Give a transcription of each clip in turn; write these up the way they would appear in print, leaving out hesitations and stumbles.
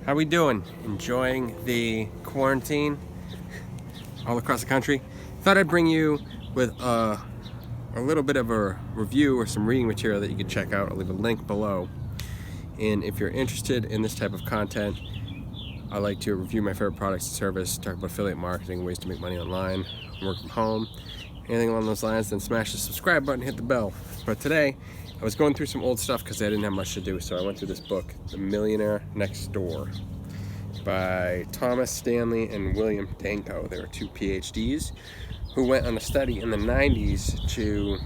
How we doing? Enjoying the quarantine all across the country? Thought I'd bring you with a little bit of a review or some reading material that you can check out. I'll leave a link below. And if you're interested in this type of content, I like to review my favorite products and service, talk about affiliate marketing, ways to make money online, work from home, anything along those lines, then smash the subscribe button, hit the bell. But today, I was going through some old stuff because I didn't have much to do, so I went through this book, The Millionaire Next Door, by Thomas Stanley and William Danko. They were two PhDs who went on a study in the 90s to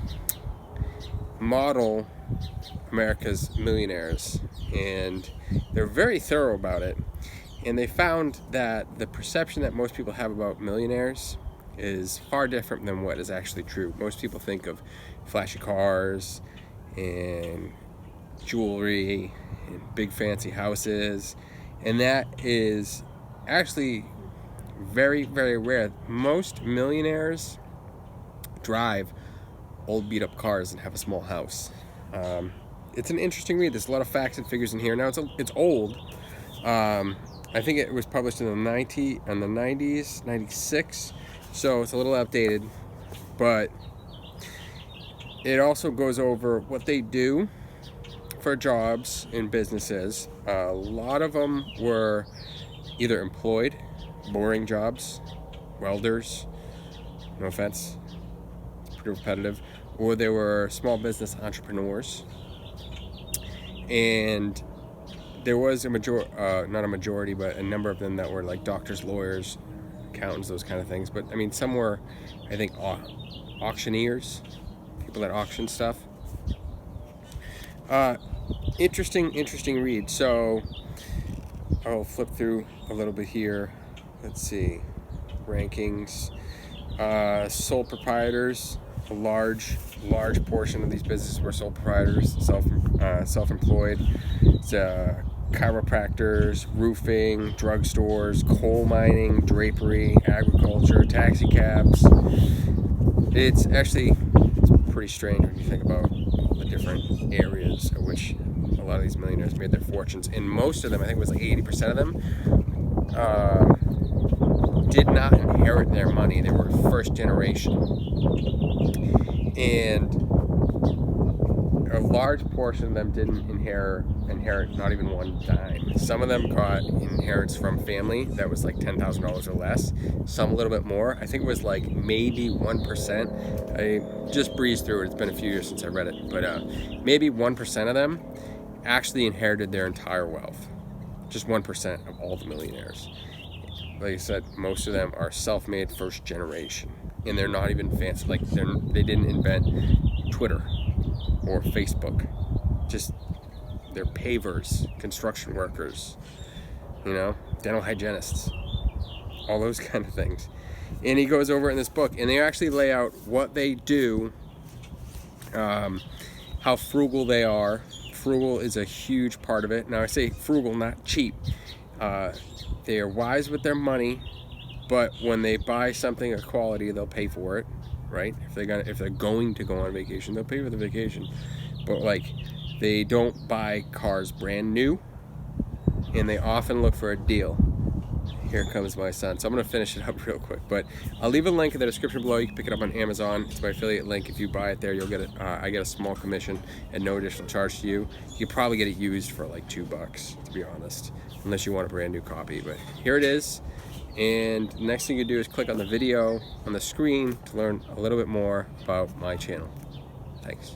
model America's millionaires, and they're very thorough about it. And they found that the perception that most people have about millionaires is far different than what is actually true. Most people think of flashy cars and jewelry and big fancy houses, and that is actually very, very rare. Most millionaires drive old beat up cars and have a small house. It's an interesting read. There's a lot of facts and figures in here. Now it's old. I think it was published in the 90s, 96, so it's a little outdated, but it also goes over what they do for jobs in businesses. A lot of them were either employed, boring jobs, welders, no offense, it's pretty repetitive, or they were small business entrepreneurs. And there was a not a majority, but a number of them that were like doctors, lawyers, accountants, those kind of things. But I mean, some were, I think, auctioneers, people that auction stuff. Interesting read. So I'll flip through a little bit here. Let's see, rankings. Sole proprietors. A large portion of these businesses were sole proprietors, self-employed. It's chiropractors, roofing, drugstores, coal mining, drapery, agriculture, taxi cabs. It's pretty strange when you think about all the different areas in which a lot of these millionaires made their fortunes. And most of them, I think it was like 80% of them, did not inherit their money. They were first generation. And a large portion of them didn't inherit not even one dime. Some of them got inheritance from family that was like $10,000 or less. Some a little bit more. I think it was like maybe 1%. I just breezed through it. It's been a few years since I read it, but maybe 1% of them actually inherited their entire wealth. Just 1% of all the millionaires. Like I said, most of them are self-made first generation, and they're not even fancy. Like they didn't invent Twitter or Facebook. Just they're pavers, construction workers, dental hygienists, all those kind of things. And he goes over in this book, and they actually lay out what they do, how frugal they are. Frugal is a huge part of it. Now I say frugal, not cheap. They are wise with their money, but when they buy something of quality, they'll pay for it, right? If they're going to go on vacation, they'll pay for the vacation. But like, they don't buy cars brand new, and they often look for a deal. Here comes my son. So I'm going to finish it up real quick, but I'll leave a link in the description below. You can pick it up on Amazon. It's my affiliate link. If you buy it there, you'll get it. I get a small commission at no additional charge to you. You could probably get it used for like $2, to be honest, unless you want a brand new copy. But here it is. And the next thing you do is click on the video on the screen to learn a little bit more about my channel. Thanks.